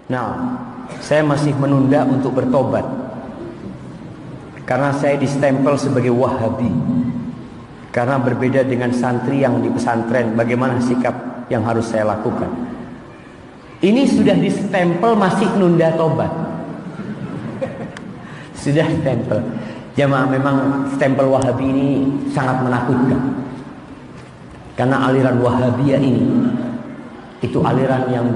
Nah, saya masih menunda untuk bertobat karena saya distempel sebagai Wahabi. Karena berbeda dengan santri yang di pesantren, bagaimana sikap yang harus saya lakukan? Ini sudah distempel masih nunda tobat. Sudah stempel. Jamaah, memang stempel Wahabi ini sangat menakutkan. Karena aliran Wahabiyah ini itu aliran yang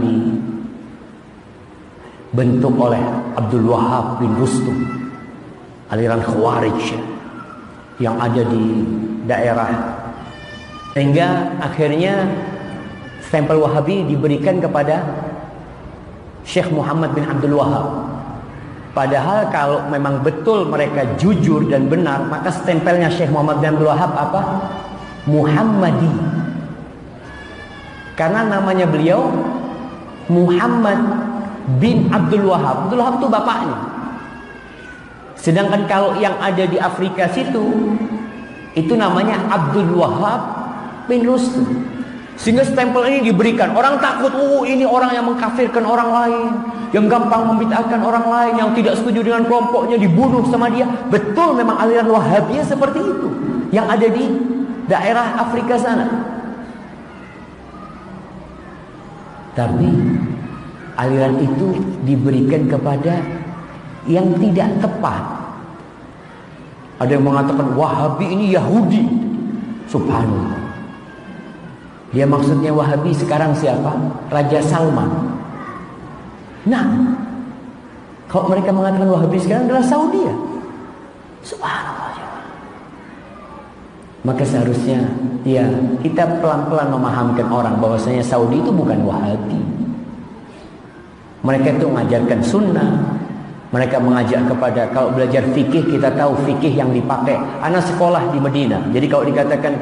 dibentuk oleh Abdul Wahab bin Rustum, aliran Khawarij yang ada di daerah, sehingga akhirnya stempel Wahabi diberikan kepada Syekh Muhammad bin Abdul Wahab. Padahal kalau memang betul mereka jujur dan benar, maka stempelnya Syekh Muhammad bin Abdul Wahab apa? Muhammadi. Karena namanya beliau Muhammad bin Abdul Wahab. Abdul Wahab itu bapaknya. Sedangkan kalau yang ada di Afrika situ, itu namanya Abdul Wahab bin Rustum. Sehingga stempel ini diberikan. Orang takut, ini orang yang mengkafirkan orang lain, yang gampang membid'ahkan orang lain, yang tidak setuju dengan kelompoknya dibunuh sama dia. Betul, memang aliran Wahabiyah seperti itu yang ada di daerah Afrika sana. Tapi aliran itu diberikan kepada yang tidak tepat. Ada yang mengatakan Wahabi ini Yahudi. Subhanallah. Dia maksudnya Wahabi sekarang siapa? Raja Salman. Nah, kalau mereka mengatakan Wahabi sekarang adalah Saudi ya. Subhanallah. Maka seharusnya ya kita pelan-pelan memahamkan orang bahwasanya Saudi itu bukan Wahabi. Mereka itu mengajarkan sunnah. Mereka mengajak kepada, kalau belajar fikih kita tahu fikih yang dipakai. Anak sekolah di Medina. Jadi kalau dikatakan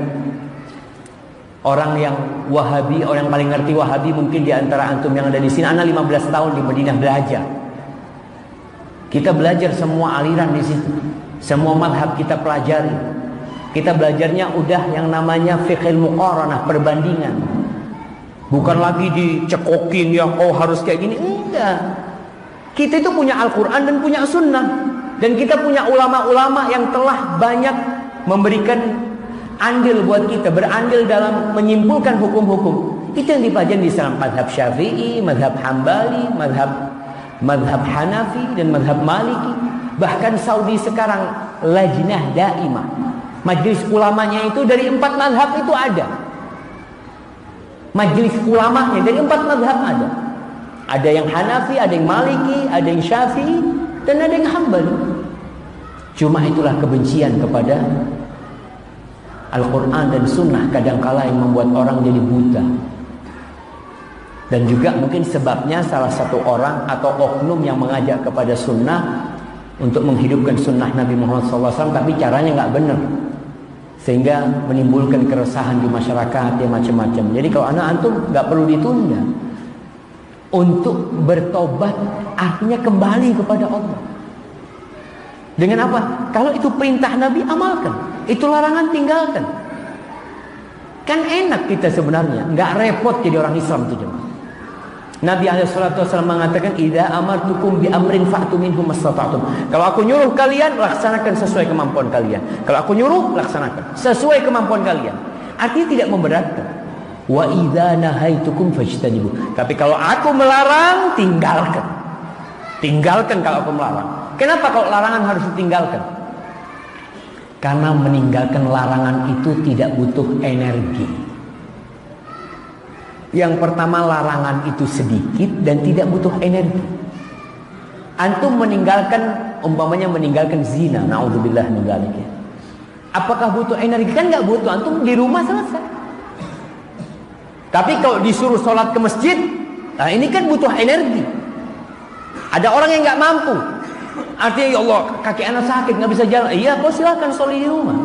orang yang Wahabi, orang yang paling ngerti Wahabi mungkin di antara antum yang ada di sini. Anak 15 tahun di Madinah belajar. Kita belajar semua aliran di situ. Semua madhab kita pelajari. Kita belajarnya udah yang namanya fiqhil muqaranah, perbandingan. Bukan lagi dicekokin yang harus kayak gini. Enggak. Kita itu punya Al-Quran dan punya Sunnah. Dan kita punya ulama-ulama yang telah banyak memberikan andil buat kita, berandil dalam menyimpulkan hukum-hukum. Itu yang dipelajari di dalam madhab Syafi'i, madhab Hambali, madhab Hanafi dan madhab Maliki. Bahkan Saudi sekarang lajnah daimah, majelis ulamanya itu dari 4 madhab itu ada. Majelis ulamanya dari 4 madhab ada. Ada yang Hanafi, ada yang Maliki, ada yang Syafi'i, dan ada yang Hambali. Cuma itulah kebencian kepada Al-Quran dan Sunnah kadangkala yang membuat orang jadi buta. Dan juga mungkin sebabnya salah satu orang atau oknum yang mengajak kepada Sunnah untuk menghidupkan Sunnah Nabi Muhammad SAW, tapi caranya nggak benar, sehingga menimbulkan keresahan di masyarakat yang macam-macam. Jadi kalau anak antum nggak perlu ditunda untuk bertobat, artinya kembali kepada Allah. Dengan apa? Kalau itu perintah Nabi, amalkan. Itu larangan, tinggalkan. Kan enak kita sebenarnya, nggak repot jadi orang Islam itu jemaah. Nabi SAW mengatakan, "Idza amartukum bi amrin fa'tu minhu mastata'tum." Kalau aku nyuruh kalian, laksanakan sesuai kemampuan kalian. Kalau aku nyuruh, laksanakan sesuai kemampuan kalian. Artinya tidak memberatkan. Wa idza nahaitukum fajtanibu. Tapi kalau aku melarang, tinggalkan. Tinggalkan kalau aku melarang. Kenapa kalau larangan harus ditinggalkan? Karena meninggalkan larangan itu tidak butuh energi. Yang pertama, larangan itu sedikit dan tidak butuh energi. Antum meninggalkan, umpamanya meninggalkan zina, naudzubillah min dzalik. Apakah butuh energi? Kan nggak butuh, antum di rumah selesai. Tapi kalau disuruh sholat ke masjid, nah ini kan butuh energi. Ada orang yang nggak mampu, artinya ya Allah kaki anak sakit nggak bisa jalan. Iya, kau silakan sholat di rumah.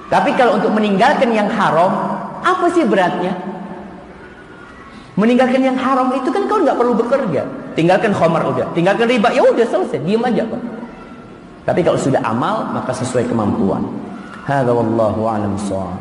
Tapi kalau untuk meninggalkan yang haram, apa sih beratnya? Meninggalkan yang haram itu kan kau nggak perlu bekerja. Tinggalkan khamar udah, tinggalkan riba ya udah selesai, diam aja kok. Tapi kalau sudah amal maka sesuai kemampuan. Hadza wallahu a'lam bissawab.